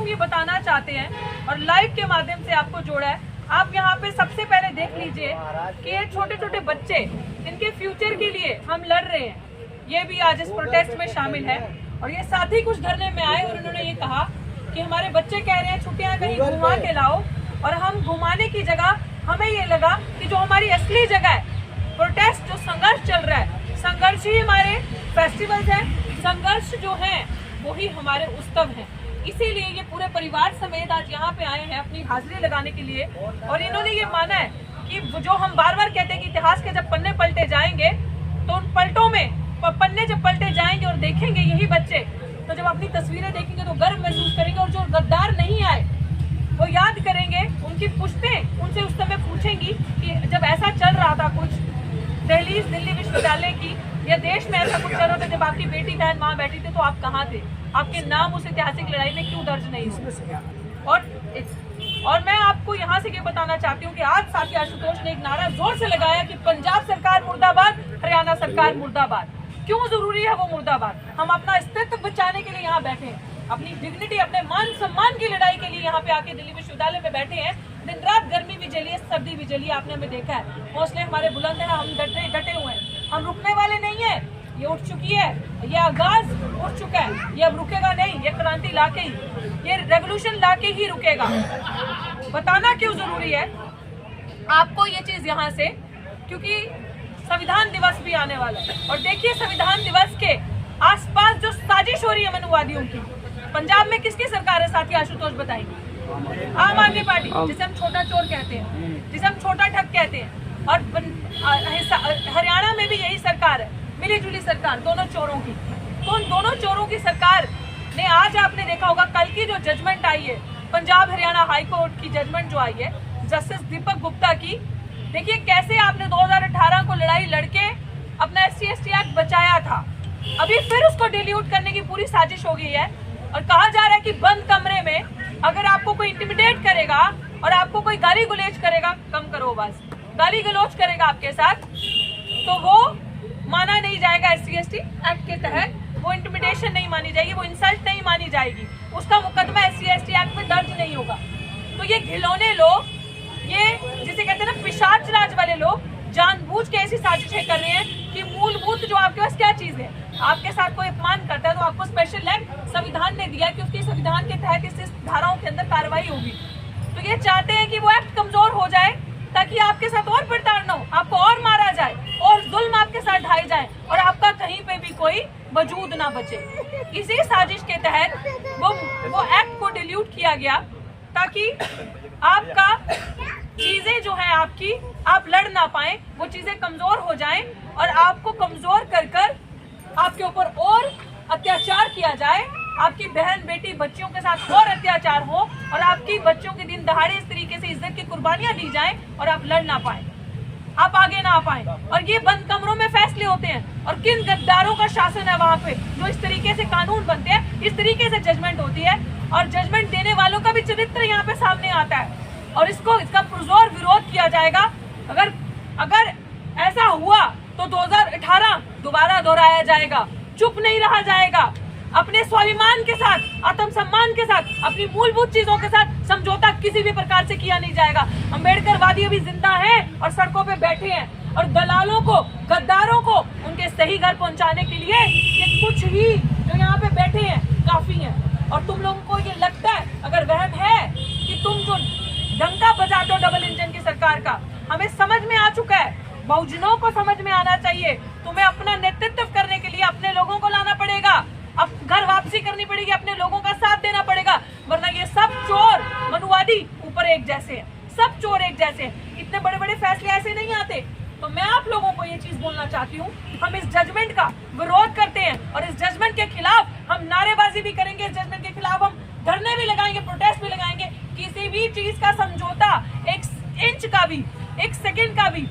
ये बताना चाहते हैं और लाइव के माध्यम से आपको जोड़ा है। आप यहाँ पे सबसे पहले देख लीजिए कि ये छोटे छोटे बच्चे, इनके फ्यूचर के लिए हम लड़ रहे हैं, ये भी आज इस प्रोटेस्ट में शामिल है। और ये साथ ही कुछ धरने में आए और उन्होंने ये कहा कि हमारे बच्चे कह रहे हैं छुट्टियां कहीं घुमा के लाओ, और हम घुमाने की जगह हमें ये लगा कि जो हमारी असली जगह है, प्रोटेस्ट जो संघर्ष चल रहा है, संघर्ष ही हमारे फेस्टिवल्स हैं, संघर्ष जो है वही हमारे उत्सव हैं। इसीलिए ये पूरे परिवार समेत आज यहाँ पे आए हैं अपनी हाजिरी लगाने के लिए। और इन्होंने ये माना है कि जो हम बार बार कहते हैं कि इतिहास के जब पन्ने पलटे जाएंगे तो उन पलटों में पन्ने जब पलटे जाएंगे और देखेंगे यही बच्चे, तो जब अपनी तस्वीरें देखेंगे तो गर्व महसूस करेंगे। और जो गद्दार नहीं आए वो याद करेंगे, उनकी पुश्तें उनसे उस समय पूछेंगी कि जब ऐसा चल रहा था कुछ दिल्ली विश्वविद्यालय की या देश में ऐसा कुछ चल रहा था, जब आपकी बेटी बहन वहाँ बैठी थी तो आप कहाँ थे, आपके नाम उस ऐतिहासिक लड़ाई में क्यों दर्ज नहीं हुए। और मैं आपको यहाँ से ये बताना चाहती हूँ कि आज साथी आशुतोष ने एक नारा जोर से लगाया कि पंजाब सरकार मुर्दाबाद, हरियाणा सरकार मुर्दाबाद। क्यों जरूरी है वो मुर्दाबाद? हम अपना अस्तित्व बचाने के लिए यहाँ बैठे हैं, अपनी डिग्निटी, अपने मान सम्मान की लड़ाई के लिए यहाँ पे आके दिल्ली विश्वविद्यालय में बैठे हैं। दिन रात गर्मी भी झेली है, सर्दी भी झेली है, आपने हमें देखा है। हौसले हमारे बुलंद है, हम डटे हुए हैं, हम रुकने वाले नहीं है। ये उठ चुकी है, ये आगाज उठ चुका है, ये अब रुकेगा नहीं। ये क्रांति लाके ही, ये रेवोल्यूशन लाके ही रुकेगा। बताना क्यों जरूरी है आपको ये चीज यहाँ से, क्योंकि संविधान दिवस भी आने वाला है। और देखिए संविधान दिवस के आसपास जो साजिश हो रही है मनुवादियों की, पंजाब में किसकी सरकार है साथी आशुतोष बताएंगे? आम आदमी पार्टी, जिसे हम छोटा चोर कहते हैं, जिसे हम छोटा ठग कहते हैं। और हरियाणा में भी यही सरकार है, मिली जुली सरकार दोनों चोरों की। तो उन दोनों चोरों की सरकार ने आज आपने देखा होगा कल की जो जजमेंट आई है पंजाब हरियाणा हाई कोर्ट की जजमेंट जो आई है जस्टिस दीपक गुप्ता की, देखिए कैसे आपने 2018 को लड़ाई लड़के अपना SC/ST एक्ट बचाया था, अभी फिर उसको डिल्यूट करने की पूरी साजिश हो गई है। और कहा जा रहा है कि बंद कमरे में अगर आपको कोई इंटिमिडेट करेगा और आपको कोई गाली गुलेज करेगा, कम करो बस, गाली गलौज करेगा आपके साथ, तो वो माना नहीं जाएगा SC/ST एक्ट के तहत, वो इंटिमिडेशन नहीं मानी जाएगी, वो इंसल्ट नहीं मानी जाएगी, उसका मुकदमा SC/ST एक्ट में दर्ज नहीं होगा। तो ये घिलौने लोग, ये जिसे कहते हैं ना पिशाच राज वाले लोग, जानबूझ के ऐसी साजिशें कर रहे हैं कि मूलभूत जो आपके पास क्या चीज है, आपके साथ कोई अपमान करता है तो आपको स्पेशल लैंड संविधान ने दिया कि उसकी संविधान के तहत इस धाराओं के अंदर कार्रवाई होगी। तो ये चाहते हैं कि वो एक्ट कमजोर हो जाए ताकि आपके साथ और प्रताड़ना हो, आपको और मारा जाए और जुल्म आपके साथ ढाए जाए और आपका कहीं पे भी कोई वजूद ना बचे। इसी साजिश के तहत वो एक्ट को डिल्यूट किया गया ताकि आपका चीजें जो है आपकी, आप लड़ ना पाए, वो चीजें कमजोर हो जाएं और आपको कमजोर कर आपके ऊपर और अत्याचार किया जाए, आपकी बहन बेटी बच्चियों के साथ और अत्याचार हो और आपकी बच्चों के दिन दहाड़े इस तरीके से इज्जत की कुर्बानियां दी जाएं और आप लड़ ना पाए, आप आगे ना आ पाए। और ये बंद कमरों में फैसले होते हैं और किन गद्दारों का शासन है वहां पे जो इस तरीके से कानून बनते हैं, इस तरीके से जजमेंट होती है और जजमेंट देने वालों का भी चरित्र यहाँ पे सामने आता है और इसका पुरजोर विरोध किया जाएगा। अगर ऐसा हुआ तो 2018 दोबारा दोहराया जाएगा, चुप नहीं रहा जाएगा। अपने स्वाभिमान के साथ, आत्मसम्मान के साथ, अपनी मूलभूत चीजों के साथ समझौता किसी भी प्रकार से किया नहीं जाएगा। अम्बेडकरवादी अभी जिंदा हैं और सड़कों पे बैठे हैं और दलालों को, गद्दारों को उनके सही घर पहुंचाने के लिए ये कुछ ही जो यहाँ पे बैठे हैं काफी हैं। और तुम लोगों को ये लगता है, अगर वहम है कि तुम जो डंका बजाते हो डबल इंजन की सरकार का, हमें समझ में आ चुका है, बहुजनों को समझ में आना चाहिए। तुम्हें अपना नेतृत्व करने के लिए अपने लोगों को लाना पड़ेगा, अब घर वापसी करनी पड़ेगी, अपने लोगों का साथ देना पड़ेगा, वरना ये सब चोर मनुवादी ऊपर एक जैसे हैं, सब चोर एक जैसे हैं। इतने बड़े बड़े फैसले ऐसे नहीं आते। तो मैं आप लोगों को ये चीज बोलना चाहती हूँ, हम इस जजमेंट का विरोध करते हैं और इस जजमेंट के खिलाफ हम नारेबाजी भी करेंगे, इस जजमेंट के खिलाफ हम धरने भी लगाएंगे, प्रोटेस्ट भी लगाएंगे। किसी भी चीज का समझौता, एक इंच का भी, एक सेकंड का भी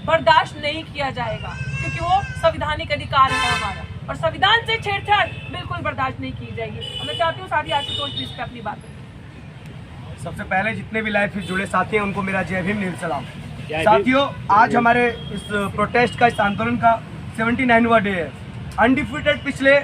बर्दाश्त नहीं किया जाएगा, क्योंकि वो संवैधानिक अधिकार है हमारा और संविधान से छेड़छाड़ बिल्कुल बर्दाश्त नहीं की जाएगी। मैं चाहती हूँ साथी आशुतोष प्लीज पे अपनी बात। सबसे पहले जितने भी लाइव से जुड़े साथी हैं उनको मेरा जय भीम नील सलाम। साथियों, आज हमारे इस प्रोटेस्ट का, इस आंदोलन का 79वां डे है। अनडिफिटेड पिछले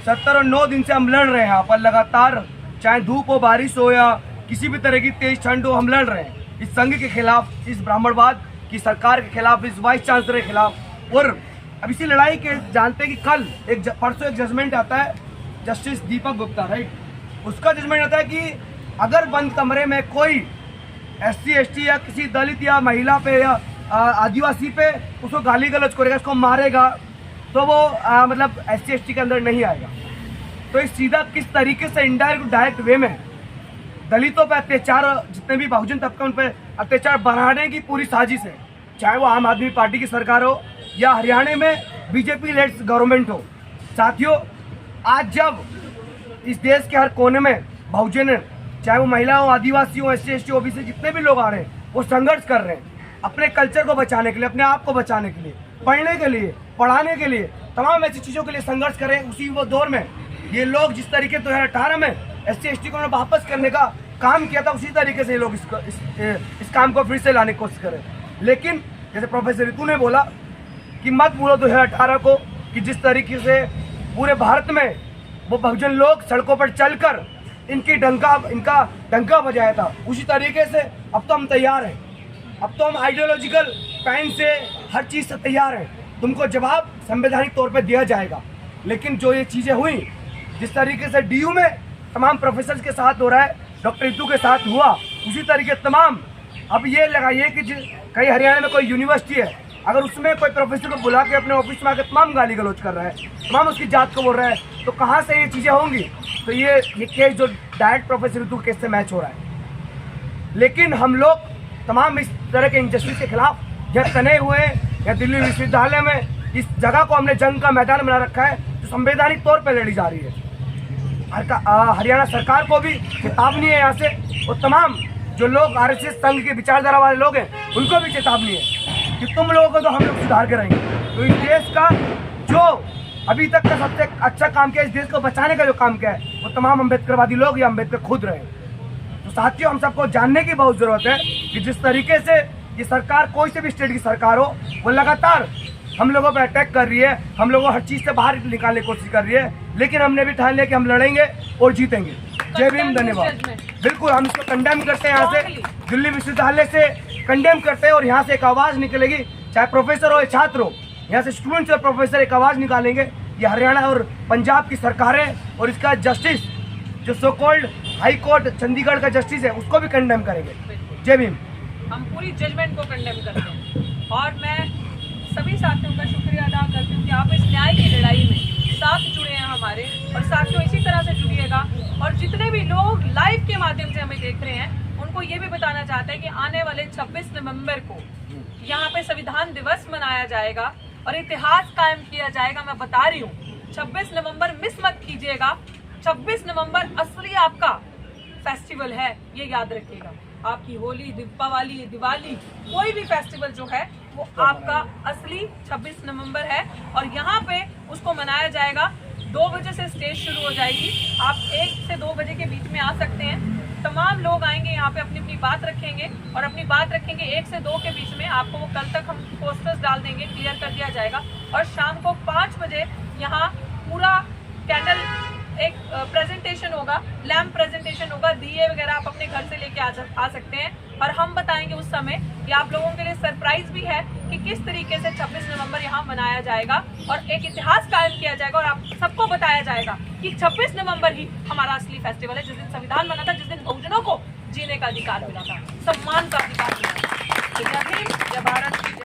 70 और 9 दिन से हम लड़ रहे हैं, पर लगातार चाहे धूप हो, बारिश हो या किसी भी तरह की तेज ठंड हो, हम लड़ रहे हैं इस संघ के खिलाफ, इस ब्राह्मणवाद की सरकार के खिलाफ, इस वाइस चांसलर के खिलाफ। और अब इसी लड़ाई के जानते हैं कि कल परसों एक जजमेंट आता है जस्टिस दीपक गुप्ता, राइट, उसका जजमेंट आता है कि अगर बंद कमरे में कोई SC ST या किसी दलित या महिला पे या आदिवासी पे उसको गाली गलौज करेगा, उसको मारेगा, तो वो मतलब SC ST के अंदर नहीं आएगा। तो इस सीधा किस तरीके से इनडायरेक्ट डायरेक्ट वे में दलितों पे अत्याचार, जितने भी बहुजन तबका उन पर अत्याचार बढ़ाने की पूरी साजिश है, चाहे वो आम आदमी पार्टी की सरकार हो या हरियाणा में BJP लेड गवर्नमेंट हो। साथियों, आज जब इस देश के हर कोने में बहुजन, चाहे वो महिला हो, आदिवासी हो, SC ST OBC जितने भी लोग आ रहे हैं, वो संघर्ष कर रहे हैं अपने कल्चर को बचाने के लिए, अपने आप को बचाने के लिए, पढ़ने के लिए, पढ़ाने के लिए, तमाम ऐसी चीज़ों के लिए संघर्ष कर रहे हैं। उसी वो दौर में ये लोग जिस तरीके 2018 में SC ST को वापस करने का काम किया था, उसी तरीके से ये लोग इस काम को फिर से लाने की कोशिश करें। लेकिन जैसे प्रोफेसर रितु ने बोला कि मत भूलो 2018 को, कि जिस तरीके से पूरे भारत में वो बहुजन लोग सड़कों पर चलकर इनका डंका बजाया था, उसी तरीके से अब तो हम तैयार हैं। अब तो हम आइडियोलॉजिकल पेन से हर चीज़ से तैयार हैं। तुमको जवाब संवैधानिक तौर पे दिया जाएगा। लेकिन जो ये चीज़ें हुई, जिस तरीके से DU में तमाम प्रोफेसर के साथ हो रहा है, डॉक्टर रितु के साथ हुआ, उसी तरीके तमाम, अब ये लगाइए कि कहीं हरियाणा में कोई यूनिवर्सिटी है, अगर उसमें कोई प्रोफेसर को बुला के अपने ऑफिस में आकर तमाम गाली गलौज कर रहा है, तमाम उसकी जात को बोल रहा है, तो कहाँ से ये चीज़ें होंगी? तो ये केस जो डायरेक्ट प्रोफेसर रितु केस से मैच हो रहा है। लेकिन हम लोग तमाम इस तरह के इंजस्टिस के खिलाफ या तने हुए या दिल्ली विश्वविद्यालय में इस जगह को हमने जंग का मैदान बना रखा है, जो संवैधानिक तौर पर लड़ी जा रही है। हरियाणा सरकार को भी चेतावनी है यहाँ से, और तमाम जो लोग RSS संघ के विचारधारा वाले लोग हैं, उनको भी चेतावनी है कि तुम लोगों को तो हम लोग सुधार के रहेंगे। तो इस देश का जो अभी तक का सबसे अच्छा काम किया, इस देश को बचाने का जो काम किया है, वो तमाम अम्बेडकरवादी लोग या अम्बेडकर खुद रहे। तो साथियों, हम सबको जानने की बहुत ज़रूरत है कि जिस तरीके से ये सरकार, कोई से भी स्टेट की सरकार हो, वो लगातार हम लोगों पर अटैक कर रही है, हम लोगों को हर चीज़ से बाहर निकालने की कोशिश कर रही है। लेकिन हमने भी ठान लिया कि हम लड़ेंगे और जीतेंगे। जय भीम, धन्यवाद। बिल्कुल, हम इसको कंडेम करते हैं, यहाँ से दिल्ली विश्वविद्यालय से कंडेम करते हैं, और यहाँ से एक आवाज़ निकलेगी, चाहे प्रोफेसर हो या छात्र हो, यहाँ से स्टूडेंट्स और प्रोफेसर एक आवाज़ निकालेंगे। ये हरियाणा और पंजाब की सरकारें और इसका जस्टिस, जो so called high court Chandigarh का जस्टिस है, उसको भी कंडेम करेंगे। जय भीम। हम पूरी जजमेंट को कंडेम करते हैं, और मैं सभी साथियों का शुक्रिया अदा करती हूँ कि आप इस न्याय की लड़ाई में साथ जुड़े हैं हमारे। और साथियों, इसी तरह से जुड़िएगा, और जितने भी लोग लाइव के माध्यम से हमें देख रहे हैं, उनको ये भी बताना चाहते हैं कि आने वाले 26 नवंबर को यहाँ पे संविधान दिवस मनाया जाएगा और इतिहास कायम किया जाएगा। मैं बता रही हूँ, 26 नवंबर मिस मत कीजिएगा। 26 नवंबर असली आपका फेस्टिवल है, ये याद रखिएगा। आपकी होली, दीपावली, दिवाली, कोई भी फेस्टिवल जो है वो आपका असली 26 नवंबर है, और यहाँ पे उसको मनाया जाएगा। 2 बजे से स्टेज शुरू हो जाएगी। आप 1 से 2 बजे के बीच में आ सकते हैं। तमाम लोग आएंगे यहाँ पे, अपनी अपनी बात रखेंगे, और अपनी बात रखेंगे 1 से 2 के बीच में। आपको वो कल तक हम पोस्टर्स डाल देंगे, क्लियर कर दिया जाएगा। और शाम को 5 बजे यहाँ पूरा कैंडल एक प्रेजेंटेशन होगा, लैम्प प्रेजेंटेशन होगा, दिए वगैरह आप अपने घर से लेके आ सकते हैं। और हम बताएंगे उस समय, ये आप लोगों के लिए सरप्राइज भी है कि किस तरीके से 26 नवंबर यहाँ मनाया जाएगा और एक इतिहास कायम किया जाएगा, और आप सबको बताया जाएगा कि 26 नवंबर ही हमारा असली फेस्टिवल है, जिस दिन संविधान बना था, जिस दिन बहुजनों को जीने का अधिकार मिला था, सम्मान का अधिकार मिला था। जय हिंद, जय भारत।